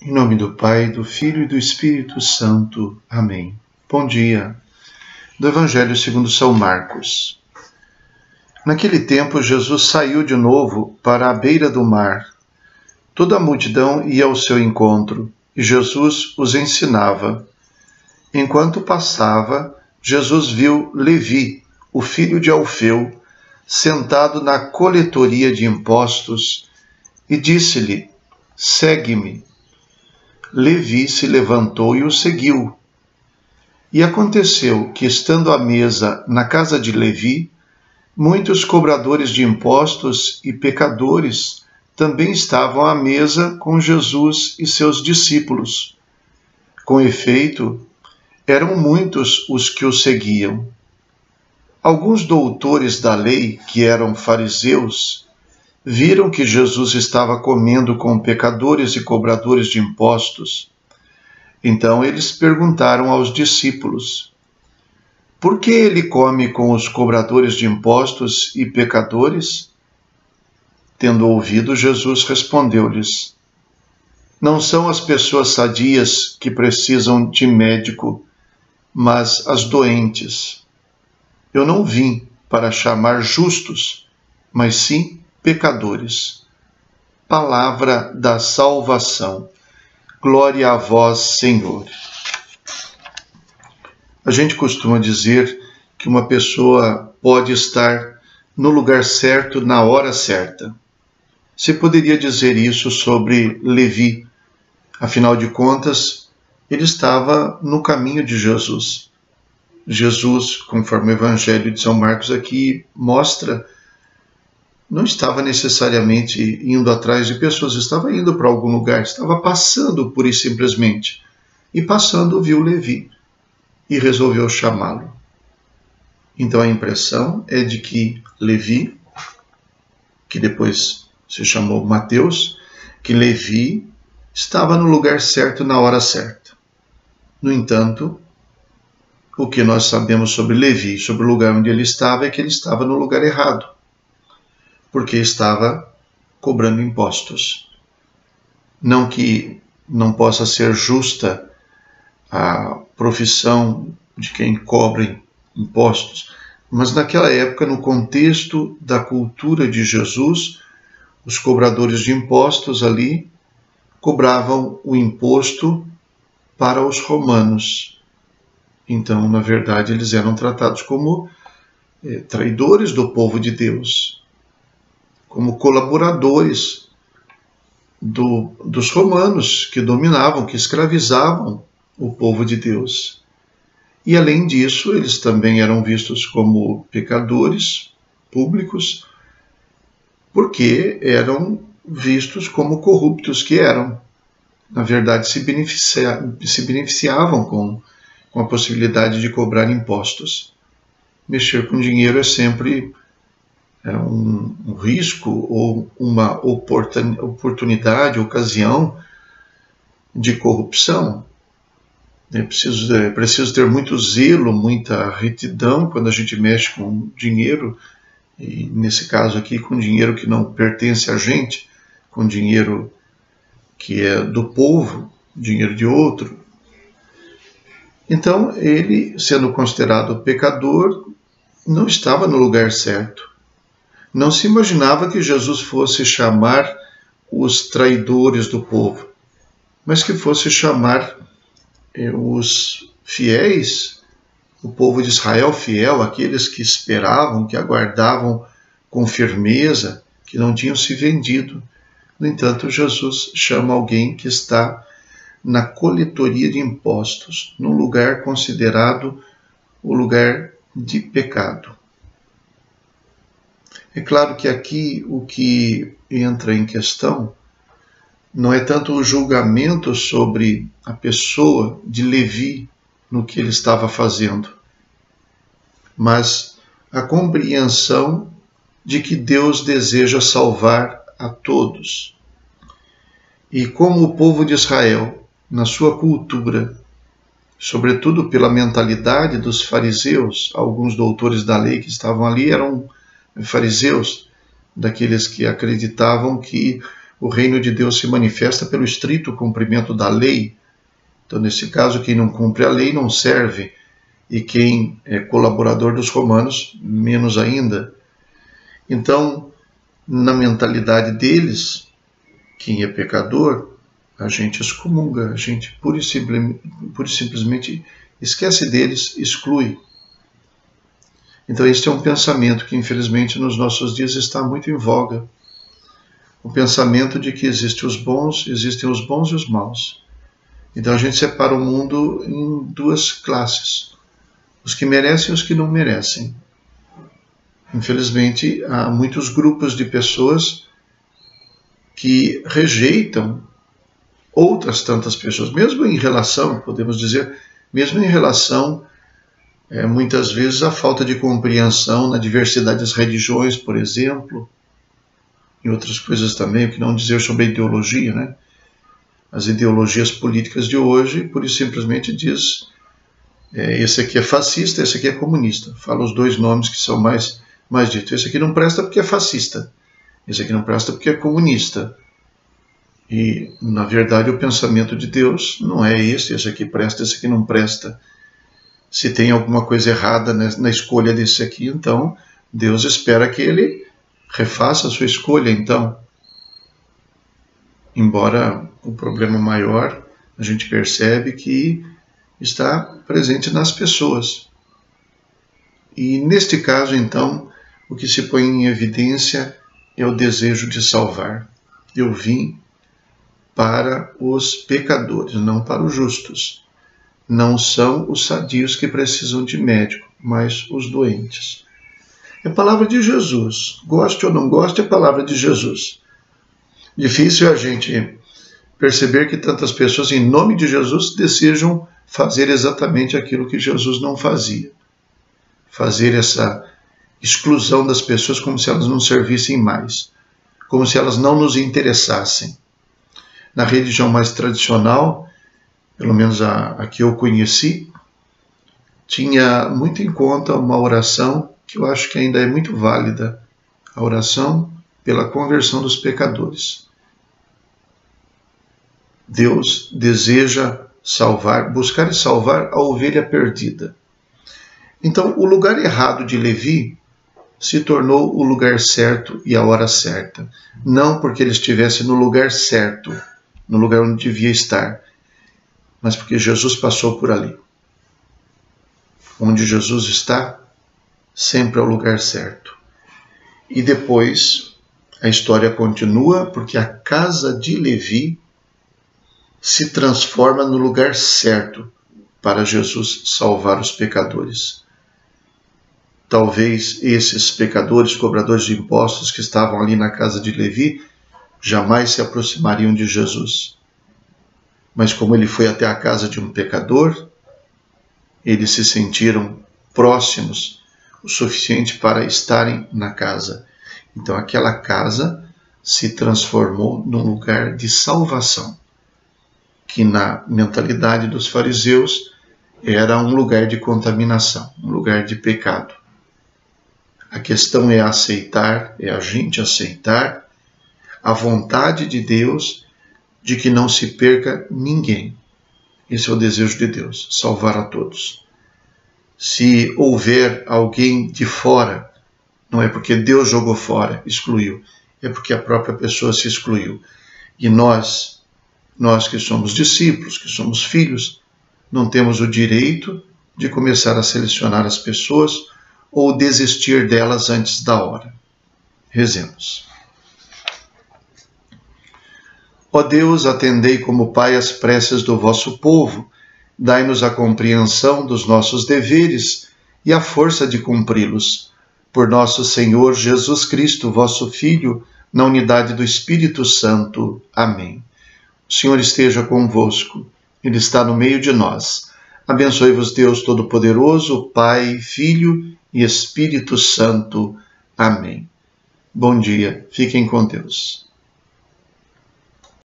Em nome do Pai, do Filho e do Espírito Santo. Amém. Bom dia. Do Evangelho segundo São Marcos. Naquele tempo, Jesus saiu de novo para a beira do mar. Toda a multidão ia ao seu encontro, e Jesus os ensinava. Enquanto passava, Jesus viu Levi, o filho de Alfeu, sentado na coletoria de impostos, e disse-lhe: "Segue-me." Levi se levantou e o seguiu. E aconteceu que, estando à mesa na casa de Levi, muitos cobradores de impostos e pecadores também estavam à mesa com Jesus e seus discípulos. Com efeito, eram muitos os que o seguiam. Alguns doutores da lei, que eram fariseus, viram que Jesus estava comendo com pecadores e cobradores de impostos. Então eles perguntaram aos discípulos: "Por que ele come com os cobradores de impostos e pecadores?" Tendo ouvido, Jesus respondeu-lhes: "Não são as pessoas sadias que precisam de médico, mas as doentes. Eu não vim para chamar justos, mas sim pecadores." Palavra da salvação. Glória a vós, Senhor. A gente costuma dizer que uma pessoa pode estar no lugar certo na hora certa. Se poderia dizer isso sobre Levi. Afinal de contas, ele estava no caminho de Jesus. Jesus, conforme o Evangelho de São Marcos aqui mostra, não estava necessariamente indo atrás de pessoas, estava indo para algum lugar, estava passando pura e simplesmente. E passando viu Levi e resolveu chamá-lo. Então a impressão é de que Levi, que depois se chamou Mateus, que Levi estava no lugar certo na hora certa. No entanto, o que nós sabemos sobre Levi, sobre o lugar onde ele estava, é que ele estava no lugar errado, porque estava cobrando impostos. Não que não possa ser justa a profissão de quem cobra impostos, mas naquela época, no contexto da cultura de Jesus, os cobradores de impostos ali cobravam o imposto para os romanos. Então, na verdade, eles eram tratados como traidores do povo de Deus, como colaboradores dos romanos que dominavam, que escravizavam o povo de Deus. E além disso, eles também eram vistos como pecadores públicos, porque eram vistos como corruptos que eram. Na verdade, se beneficiavam com a possibilidade de cobrar impostos. Mexer com dinheiro é sempre um risco ou uma oportunidade, ocasião de corrupção. É preciso ter muito zelo, muita retidão quando a gente mexe com dinheiro, e nesse caso aqui com dinheiro que não pertence a gente, com dinheiro que é do povo, dinheiro de outro. Então ele, sendo considerado pecador, não estava no lugar certo. Não se imaginava que Jesus fosse chamar os traidores do povo, mas que fosse chamar os fiéis, o povo de Israel fiel, aqueles que esperavam, que aguardavam com firmeza, que não tinham se vendido. No entanto, Jesus chama alguém que está na coletoria de impostos, num lugar considerado o lugar de pecado. É claro que aqui o que entra em questão não é tanto o julgamento sobre a pessoa de Levi no que ele estava fazendo, mas a compreensão de que Deus deseja salvar a todos. E como o povo de Israel, na sua cultura, sobretudo pela mentalidade dos fariseus, alguns doutores da lei que estavam ali eram fariseus, daqueles que acreditavam que o reino de Deus se manifesta pelo estrito cumprimento da lei. Então, nesse caso, quem não cumpre a lei não serve, e quem é colaborador dos romanos, menos ainda. Então, na mentalidade deles, quem é pecador, a gente excomunga, a gente pura e simplesmente esquece deles, exclui. Então, este é um pensamento que, infelizmente, nos nossos dias está muito em voga. O pensamento de que existem os bons e os maus. Então, a gente separa o mundo em duas classes: os que merecem e os que não merecem. Infelizmente, há muitos grupos de pessoas que rejeitam outras tantas pessoas, mesmo em relação, podemos dizer, mesmo em relação, muitas vezes, à falta de compreensão na diversidade das religiões, por exemplo, e outras coisas também, o que não dizer sobre a ideologia, né? As ideologias políticas de hoje, por isso simplesmente diz, esse aqui é fascista, esse aqui é comunista. Fala os dois nomes que são mais ditos. Esse aqui não presta porque é fascista, esse aqui não presta porque é comunista. E, na verdade, o pensamento de Deus não é esse aqui presta, esse aqui não presta. Se tem alguma coisa errada na escolha desse aqui, então Deus espera que ele refaça a sua escolha, então. Embora o problema maior, a gente percebe que está presente nas pessoas. E, neste caso, então, o que se põe em evidência é o desejo de salvar. Eu vim para os pecadores, não para os justos. Não são os sadios que precisam de médico, mas os doentes. É a palavra de Jesus. Goste ou não goste, é a palavra de Jesus. Difícil a gente perceber que tantas pessoas, em nome de Jesus, desejam fazer exatamente aquilo que Jesus não fazia. Fazer essa exclusão das pessoas como se elas não servissem mais, como se elas não nos interessassem. Na religião mais tradicional, pelo menos a que eu conheci, tinha muito em conta uma oração que eu acho que ainda é muito válida, a oração pela conversão dos pecadores. Deus deseja salvar, buscar e salvar a ovelha perdida. Então, o lugar errado de Levi se tornou o lugar certo e a hora certa. Não porque ele estivesse no lugar certo, no lugar onde devia estar, mas porque Jesus passou por ali. Onde Jesus está, sempre é o lugar certo. E depois, a história continua, porque a casa de Levi se transforma no lugar certo para Jesus salvar os pecadores. Talvez esses pecadores, cobradores de impostos que estavam ali na casa de Levi, jamais se aproximariam de Jesus. Mas como ele foi até a casa de um pecador, eles se sentiram próximos o suficiente para estarem na casa. Então aquela casa se transformou num lugar de salvação, que na mentalidade dos fariseus era um lugar de contaminação, um lugar de pecado. A questão é aceitar, é a gente aceitar a vontade de Deus de que não se perca ninguém. Esse é o desejo de Deus, salvar a todos. Se houver alguém de fora, não é porque Deus jogou fora, excluiu, é porque a própria pessoa se excluiu. E nós que somos discípulos, que somos filhos, não temos o direito de começar a selecionar as pessoas ou desistir delas antes da hora. Rezemos. Ó Deus, atendei como Pai as preces do vosso povo, dai-nos a compreensão dos nossos deveres e a força de cumpri-los. Por nosso Senhor Jesus Cristo, vosso Filho, na unidade do Espírito Santo. Amém. O Senhor esteja convosco, Ele está no meio de nós. Abençoe-vos Deus Todo-Poderoso, Pai, Filho e Espírito Santo. Amém. Bom dia, fiquem com Deus.